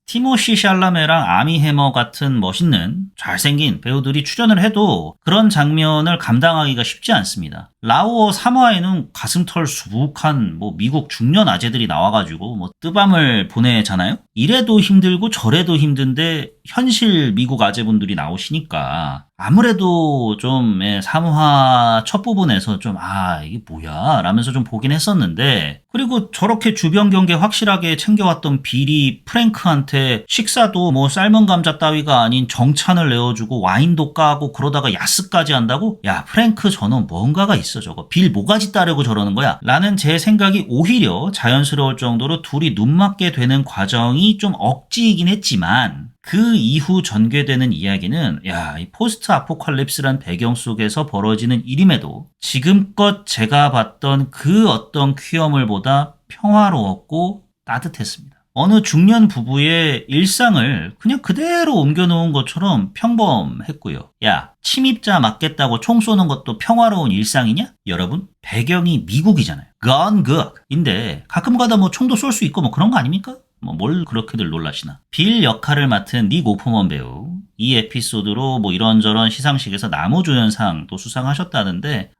티모시 샬라메랑 아미 해머 같은 멋있는 잘생긴 배우들이 출연을 해도 그런 장면을 감당하기가 쉽지 않습니다. 라오어 3화에는 가슴털 수북한 미국 중년 아재들이 나와가지고 뜨밤을 보내잖아요. 이래도 힘들고 저래도 힘든데 현실 미국 아재분들이 나오시니까 아무래도 좀 3화 첫 부분에서 좀 이게 뭐야 라면서 좀 보긴 했었는데, 그리고 저렇게 주변 경계 확실하게 챙겨왔던 빌이 프랭크한테 식사도 삶은 감자 따위가 아닌 정찬을 내어주고 와인도 까고 그러다가 야스까지 한다고? 야 프랭크 저놈 뭔가가 있어 저거. 빌 모가지 따르고 저러는 거야? 라는 제 생각이 오히려 자연스러울 정도로 둘이 눈맞게 되는 과정이 좀 억지이긴 했지만, 그 이후 전개되는 이야기는 이 포스트 아포칼립스란 배경 속에서 벌어지는 일임에도 지금껏 제가 봤던 그 어떤 퀴어물보다 평화로웠고 따뜻했습니다. 어느 중년 부부의 일상을 그냥 그대로 옮겨놓은 것처럼 평범했고요. 침입자 맞겠다고 총 쏘는 것도 평화로운 일상이냐? 여러분, 배경이 미국이잖아요. Gone Good인데 가끔 가다 총도 쏠 수 있고 그런 거 아닙니까? 뭘 그렇게들 놀라시나. 빌 역할을 맡은 닉 오프먼 배우, 이 에피소드로 이런저런 시상식에서 나무조연상도 수상하셨다는데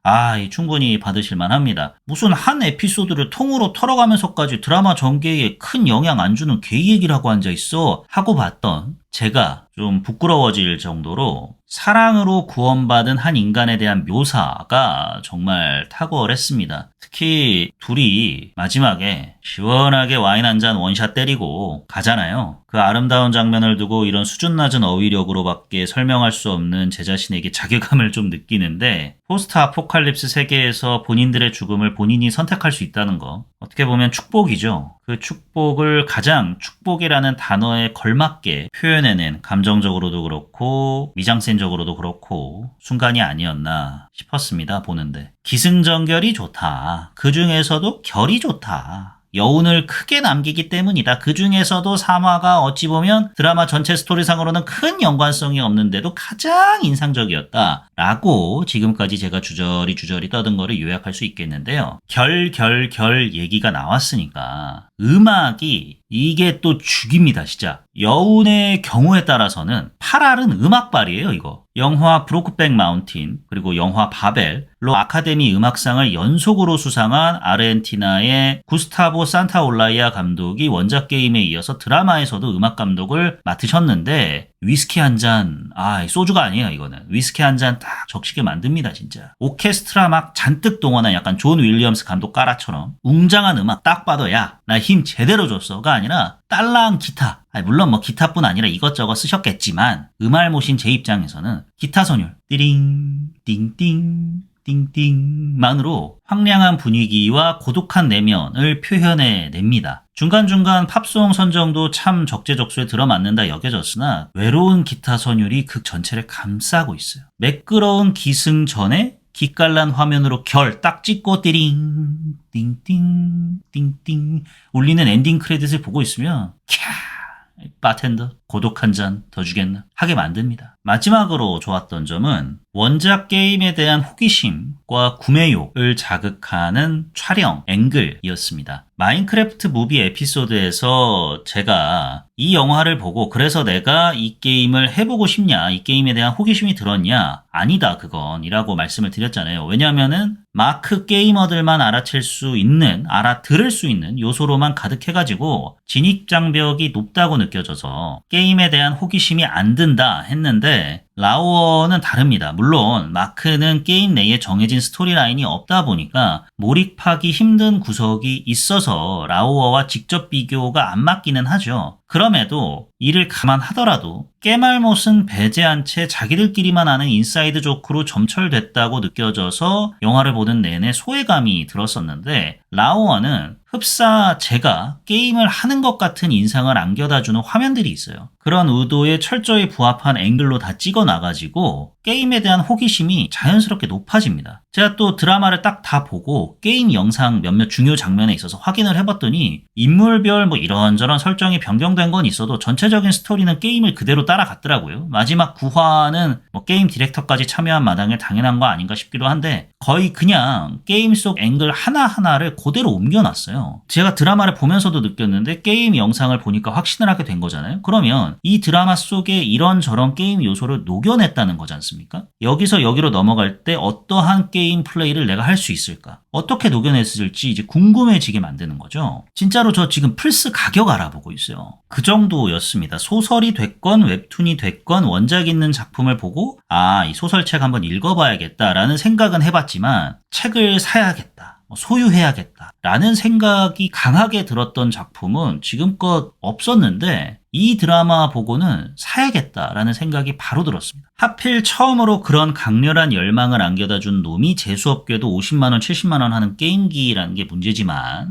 충분히 받으실만 합니다. 무슨 한 에피소드를 통으로 털어가면서까지 드라마 전개에 큰 영향 안 주는 개 얘기를 하고 앉아있어 하고 봤던 제가 좀 부끄러워질 정도로 사랑으로 구원받은 한 인간에 대한 묘사가 정말 탁월했습니다. 특히 둘이 마지막에 시원하게 와인 한 잔 원샷 때리고 가잖아요. 그 아름다운 장면을 두고 이런 수준 낮은 어휘력으로밖에 설명할 수 없는 제 자신에게 자괴감을 좀 느끼는데, 포스트 아포칼립스 세계에서 본인들의 죽음을 본인이 선택할 수 있다는 거 어떻게 보면 축복이죠. 그 축복을 가장 축복이라는 단어에 걸맞게 표현해낸 감정적으로도 그렇고 미장센적으로도 그렇고 순간이 아니었나 싶었습니다. 보는데 기승전결이 좋다. 그 중에서도 결이 좋다. 여운을 크게 남기기 때문이다. 그 중에서도 3화가 어찌 보면 드라마 전체 스토리상으로는 큰 연관성이 없는데도 가장 인상적이었다. 라고 지금까지 제가 주저리 떠든 거를 요약할 수 있겠는데요. 결 얘기가 나왔으니까 음악이 이게 또 죽입니다, 진짜. 여운의 경우에 따라서는 8알은 음악발이에요, 이거. 영화 브로크백 마운틴, 그리고 영화 바벨로 아카데미 음악상을 연속으로 수상한 아르헨티나의 구스타보 산타올라이아 감독이 원작 게임에 이어서 드라마에서도 음악 감독을 맡으셨는데, 위스키 한 잔, 소주가 아니에요, 이거는. 위스키 한 잔 딱 적시게 만듭니다, 진짜. 오케스트라 막 잔뜩 동원한 약간 존 윌리엄스 감독 까라처럼 웅장한 음악 딱 봐도 나 힘 제대로 줬어가 아니라 딸랑 기타. 물론 기타뿐 아니라 이것저것 쓰셨겠지만 음알못인 제 입장에서는 기타 선율 띠링 띵띵 띵띵만으로 황량한 분위기와 고독한 내면을 표현해냅니다. 중간중간 팝송 선정도 참 적재적소에 들어맞는다 여겨졌으나 외로운 기타 선율이 극 전체를 감싸고 있어요. 매끄러운 기승전에 기깔난 화면으로 결 딱 찍고 띠링 띵띵 띵띵 울리는 엔딩 크레딧을 보고 있으면 바텐더 고독 한 잔 더 주겠나 하게 만듭니다. 마지막으로 좋았던 점은 원작 게임에 대한 호기심과 구매욕을 자극하는 촬영 앵글이었습니다. 마인크래프트 무비 에피소드에서 제가 이 영화를 보고 그래서 내가 이 게임을 해보고 싶냐, 이 게임에 대한 호기심이 들었냐, 아니다 그건 이라고 말씀을 드렸잖아요. 왜냐하면은 마크 게이머들만 알아챌 수 있는, 알아들을 수 있는 요소로만 가득해가지고 진입장벽이 높다고 느껴져서 게임에 대한 호기심이 안 든다 했는데 라우어는 다릅니다. 물론 마크는 게임 내에 정해진 스토리라인이 없다 보니까 몰입하기 힘든 구석이 있어서 라우어와 직접 비교가 안 맞기는 하죠. 그럼에도 이를 감안하더라도 깨말못은 배제한 채 자기들끼리만 아는 인사이드 조크로 점철됐다고 느껴져서 영화를 보는 내내 소외감이 들었었는데 라우어는 흡사 제가 게임을 하는 것 같은 인상을 안겨다주는 화면들이 있어요. 그런 의도에 철저히 부합한 앵글로 다 찍어놔가지고 게임에 대한 호기심이 자연스럽게 높아집니다. 제가 또 드라마를 딱 다 보고 게임 영상 몇몇 중요 장면에 있어서 확인을 해봤더니 인물별 뭐 이런저런 설정이 변경된 건 있어도 전체적인 스토리는 게임을 그대로 따라갔더라고요. 마지막 9화는 뭐 게임 디렉터까지 참여한 마당에 당연한 거 아닌가 싶기도 한데 거의 그냥 게임 속 앵글 하나하나를 그대로 옮겨놨어요. 제가 드라마를 보면서도 느꼈는데 게임 영상을 보니까 확신을 하게 된 거잖아요. 그러면 이 드라마 속에 이런저런 게임 요소를 녹여냈다는 거지 않습니까? 여기서 여기로 넘어갈 때 어떠한 게임 플레이를 내가 할 수 있을까? 어떻게 녹여냈을지 이제 궁금해지게 만드는 거죠. 진짜로 저 지금 플스 가격 알아보고 있어요. 그 정도였습니다. 소설이 됐건 웹툰이 됐건 원작 있는 작품을 보고 이 소설책 한번 읽어봐야겠다라는 생각은 해봤지만 책을 사야겠다. 소유해야겠다 라는 생각이 강하게 들었던 작품은 지금껏 없었는데 이 드라마 보고는 사야겠다라는 생각이 바로 들었습니다. 하필 처음으로 그런 강렬한 열망을 안겨다 준 놈이 재수없게도 50만원, 70만원 하는 게임기라는 게 문제지만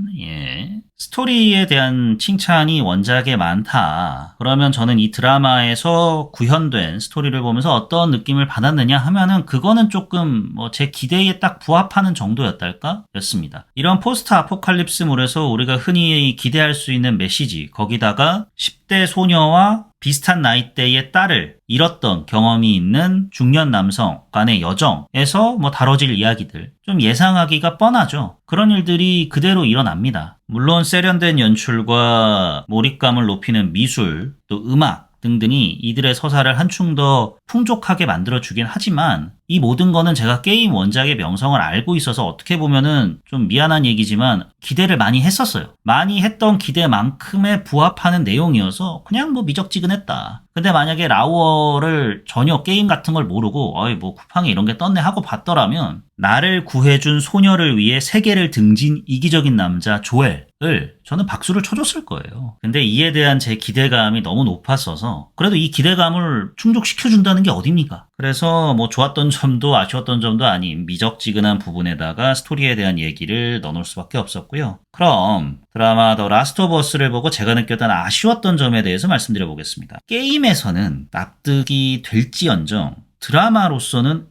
스토리에 대한 칭찬이 원작에 많다. 그러면 저는 이 드라마에서 구현된 스토리를 보면서 어떤 느낌을 받았느냐 하면은 그거는 조금 제 기대에 딱 부합하는 정도였달까? 였습니다. 이런 포스트 아포칼립스물에서 우리가 흔히 기대할 수 있는 메시지, 거기다가 10대 소녀와 비슷한 나이대의 딸을 잃었던 경험이 있는 중년 남성 간의 여정에서 다뤄질 이야기들. 좀 예상하기가 뻔하죠. 그런 일들이 그대로 일어납니다. 물론 세련된 연출과 몰입감을 높이는 미술, 또 음악 등등이 이들의 서사를 한층 더 풍족하게 만들어주긴 하지만 이 모든 거는 제가 게임 원작의 명성을 알고 있어서 어떻게 보면은 좀 미안한 얘기지만 기대를 많이 했었어요. 많이 했던 기대만큼에 부합하는 내용이어서 그냥 미적지근했다. 근데 만약에 라우어를 전혀 게임 같은 걸 모르고 쿠팡에 이런 게 떴네 하고 봤더라면 나를 구해준 소녀를 위해 세계를 등진 이기적인 남자 조엘을 저는 박수를 쳐줬을 거예요. 근데 이에 대한 제 기대감이 너무 높았어서 그래도 이 기대감을 충족시켜준다는 게 어딥니까? 그래서 좋았던 점도 아쉬웠던 점도 아닌 미적지근한 부분에다가 스토리에 대한 얘기를 넣어놓을 수밖에 없었고요. 그럼 드라마 더 라스트 오브 어스를 보고 제가 느꼈던 아쉬웠던 점에 대해서 말씀드려보겠습니다. 게임에서는 납득이 될지언정 드라마로서는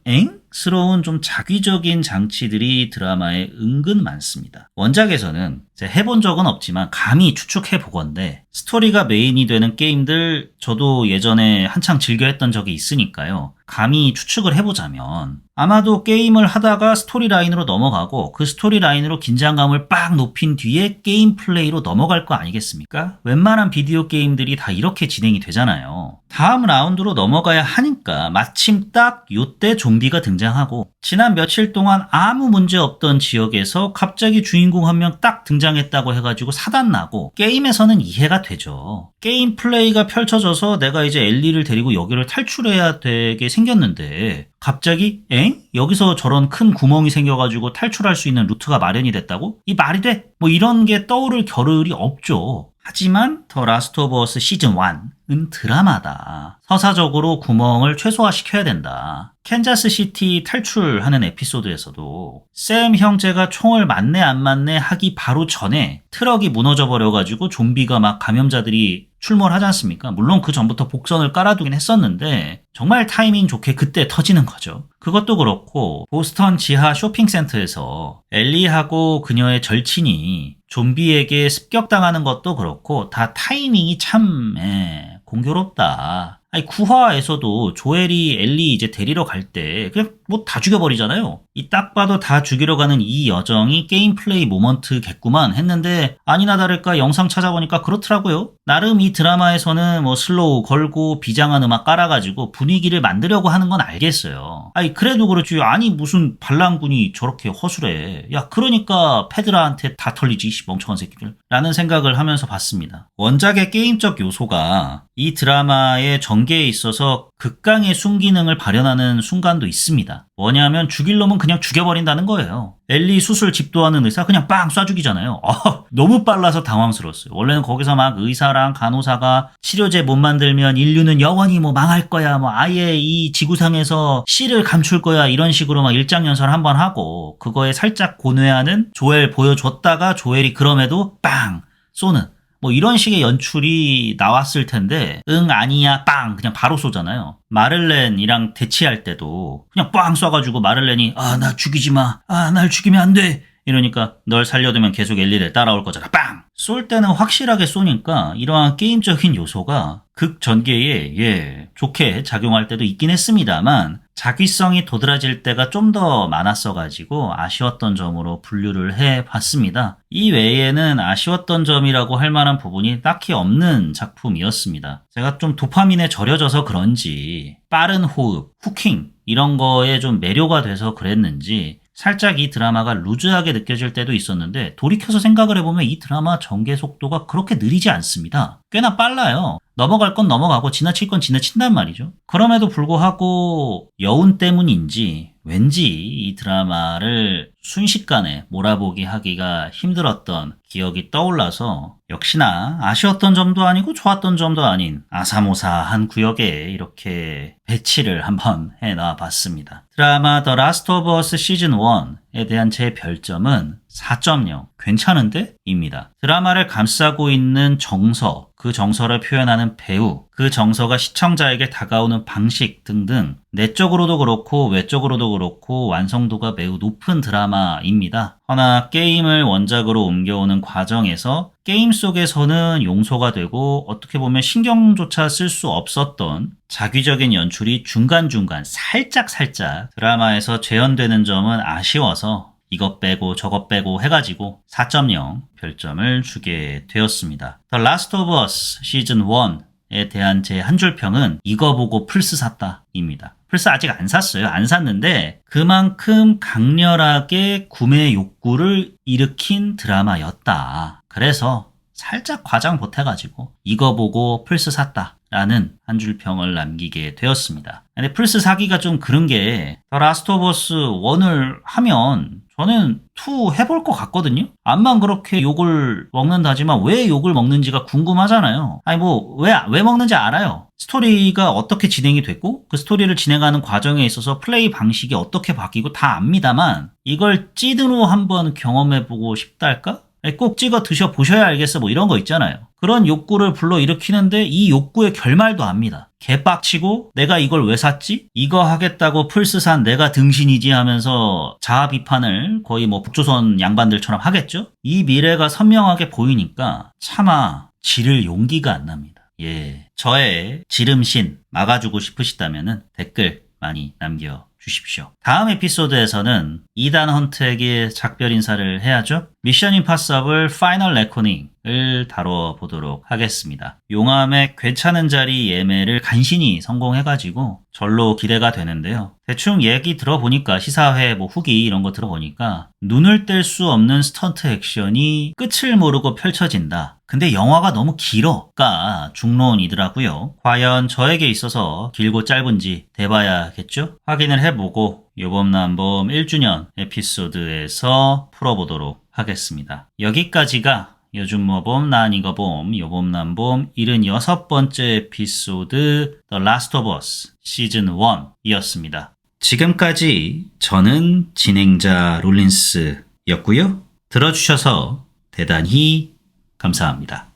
스러운 좀 자기적인 장치들이 드라마에 은근 많습니다. 원작에서는 제가 해본 적은 없지만 감히 추측해보건데 스토리가 메인이 되는 게임들 저도 예전에 한창 즐겨 했던 적이 있으니까요. 감히 추측을 해보자면 아마도 게임을 하다가 스토리라인으로 넘어가고 그 스토리라인으로 긴장감을 빡 높인 뒤에 게임 플레이로 넘어갈 거 아니겠습니까? 웬만한 비디오 게임들이 다 이렇게 진행이 되잖아요. 다음 라운드로 넘어가야 하니까 마침 딱 요때 좀비가 등장하고 지난 며칠 동안 아무 문제 없던 지역에서 갑자기 주인공 한 명 딱 등장했다고 해가지고 사단나고 게임에서는 이해가 되죠. 게임 플레이가 펼쳐져서 내가 이제 엘리를 데리고 여기를 탈출해야 되게 생겼는데 갑자기 여기서 저런 큰 구멍이 생겨가지고 탈출할 수 있는 루트가 마련이 됐다고? 이 말이 돼? 이런 게 떠오를 겨를이 없죠. 하지만 더 라스트 오브 어스 시즌 1은 드라마다. 서사적으로 구멍을 최소화시켜야 된다. 캔자스 시티 탈출하는 에피소드에서도 샘 형제가 총을 맞네 안 맞네 하기 바로 전에 트럭이 무너져 버려가지고 좀비가 막 감염자들이 출몰하지 않습니까? 물론 그 전부터 복선을 깔아두긴 했었는데 정말 타이밍 좋게 그때 터지는 거죠. 그것도 그렇고 보스턴 지하 쇼핑센터에서 엘리하고 그녀의 절친이 좀비에게 습격당하는 것도 그렇고 다 타이밍이 참 공교롭다. 아니 9화에서도 조엘이 엘리 이제 데리러 갈 때 그냥 뭐 다 죽여버리잖아요. 이 딱 봐도 다 죽이러 가는 이 여정이 게임 플레이 모먼트겠구만 했는데 아니나 다를까 영상 찾아보니까 그렇더라고요. 나름 이 드라마에서는 뭐 슬로우 걸고 비장한 음악 깔아가지고 분위기를 만들려고 하는 건 알겠어요. 아니 그래도 그렇지 아니 무슨 반란군이 저렇게 허술해. 야 그러니까 페드라한테 다 털리지 멍청한 새끼들 라는 생각을 하면서 봤습니다. 원작의 게임적 요소가 이 드라마의 전개에 있어서 극강의 순기능을 발현하는 순간도 있습니다. 뭐냐면 죽일 놈은 그냥 죽여버린다는 거예요. 엘리 수술 집도하는 의사 그냥 빵 쏴 죽이잖아요. 너무 빨라서 당황스러웠어요. 원래는 거기서 막 의사랑 간호사가 치료제 못 만들면 인류는 영원히 뭐 망할 거야, 뭐 아예 이 지구상에서 씨를 감출 거야 이런 식으로 막 일장연설 한번 하고 그거에 살짝 고뇌하는 조엘 보여줬다가 조엘이 그럼에도 빵 쏘는 뭐 이런 식의 연출이 나왔을 텐데 응 아니야 빵 그냥 바로 쏘잖아요. 마를렌이랑 대치할 때도 그냥 빵 쏴가지고 마를렌이 나 죽이지 마. 날 죽이면 안 돼. 이러니까 널 살려두면 계속 엘리를 따라올 거잖아. 빵! 쏠 때는 확실하게 쏘니까 이러한 게임적인 요소가 극 전개에 좋게 작용할 때도 있긴 했습니다만 자기성이 도드라질 때가 좀 더 많았어가지고 아쉬웠던 점으로 분류를 해봤습니다. 이 외에는 아쉬웠던 점이라고 할 만한 부분이 딱히 없는 작품이었습니다. 제가 좀 도파민에 절여져서 그런지 빠른 호흡, 후킹 이런 거에 좀 매료가 돼서 그랬는지 살짝 이 드라마가 루즈하게 느껴질 때도 있었는데 돌이켜서 생각을 해보면 이 드라마 전개 속도가 그렇게 느리지 않습니다. 꽤나 빨라요. 넘어갈 건 넘어가고 지나칠 건 지나친단 말이죠. 그럼에도 불구하고 여운 때문인지 왠지 이 드라마를 순식간에 몰아보기 하기가 힘들었던 기억이 떠올라서 역시나 아쉬웠던 점도 아니고 좋았던 점도 아닌 아사모사한 구역에 이렇게 배치를 한번 해놔 봤습니다. 드라마 The Last of Us 시즌 1에 대한 제 별점은 4.0 괜찮은데? 입니다. 드라마를 감싸고 있는 정서, 그 정서를 표현하는 배우, 그 정서가 시청자에게 다가오는 방식 등등 내적으로도 그렇고 외적으로도 그렇고 완성도가 매우 높은 드라마입니다. 허나 게임을 원작으로 옮겨오는 과정에서 게임 속에서는 용서가 되고 어떻게 보면 신경조차 쓸 수 없었던 자기적인 연출이 중간중간 살짝 드라마에서 재현되는 점은 아쉬워서 이것 빼고 저것 빼고 해가지고 4.0 별점을 주게 되었습니다. The Last of Us 시즌 1에 대한 제 한 줄 평은 이거 보고 플스 샀다 입니다. 플스 아직 안 샀어요. 안 샀는데 그만큼 강렬하게 구매 욕구를 일으킨 드라마였다. 그래서 살짝 과장 보태가지고 이거 보고 플스 샀다 라는 한 줄 평을 남기게 되었습니다. 근데 플스 사기가 좀 그런 게 The Last of Us 1을 하면 저는 2 해볼 것 같거든요? 암만 그렇게 욕을 먹는다지만 왜 욕을 먹는지가 궁금하잖아요. 아니 뭐 왜 먹는지 알아요. 스토리가 어떻게 진행이 됐고 그 스토리를 진행하는 과정에 있어서 플레이 방식이 어떻게 바뀌고 다 압니다만 이걸 찌든으로 한번 경험해보고 싶달까? 꼭 찍어 드셔보셔야 알겠어 뭐 이런 거 있잖아요. 그런 욕구를 불러일으키는데 이 욕구의 결말도 압니다. 개빡치고 내가 이걸 왜 샀지? 이거 하겠다고 플스 산 내가 등신이지 하면서 자아 비판을 거의 뭐 북조선 양반들처럼 하겠죠? 이 미래가 선명하게 보이니까 차마 지를 용기가 안 납니다. 저의 지름신 막아주고 싶으시다면 댓글 많이 남겨주십시오. 다음 에피소드에서는 이단 헌트에게 작별 인사를 해야죠. 미션 임파서블 파이널 레코닝을 다뤄보도록 하겠습니다. 용암의 괜찮은 자리 예매를 간신히 성공해가지고 절로 기대가 되는데요. 대충 얘기 들어보니까 시사회 뭐 후기 이런 거 들어보니까 눈을 뗄 수 없는 스턴트 액션이 끝을 모르고 펼쳐진다. 근데 영화가 너무 길어가 중론이더라고요. 과연 저에게 있어서 길고 짧은지 대봐야겠죠? 확인을 해보고 요범남범 1주년 에피소드에서 풀어보도록 하겠습니다. 여기까지가 요즘 뭐봄 난 이거 봄 요범남봄 76번째 에피소드 The Last of Us 시즌 1이었습니다. 지금까지 저는 진행자 롤린스였고요. 들어주셔서 대단히 감사합니다.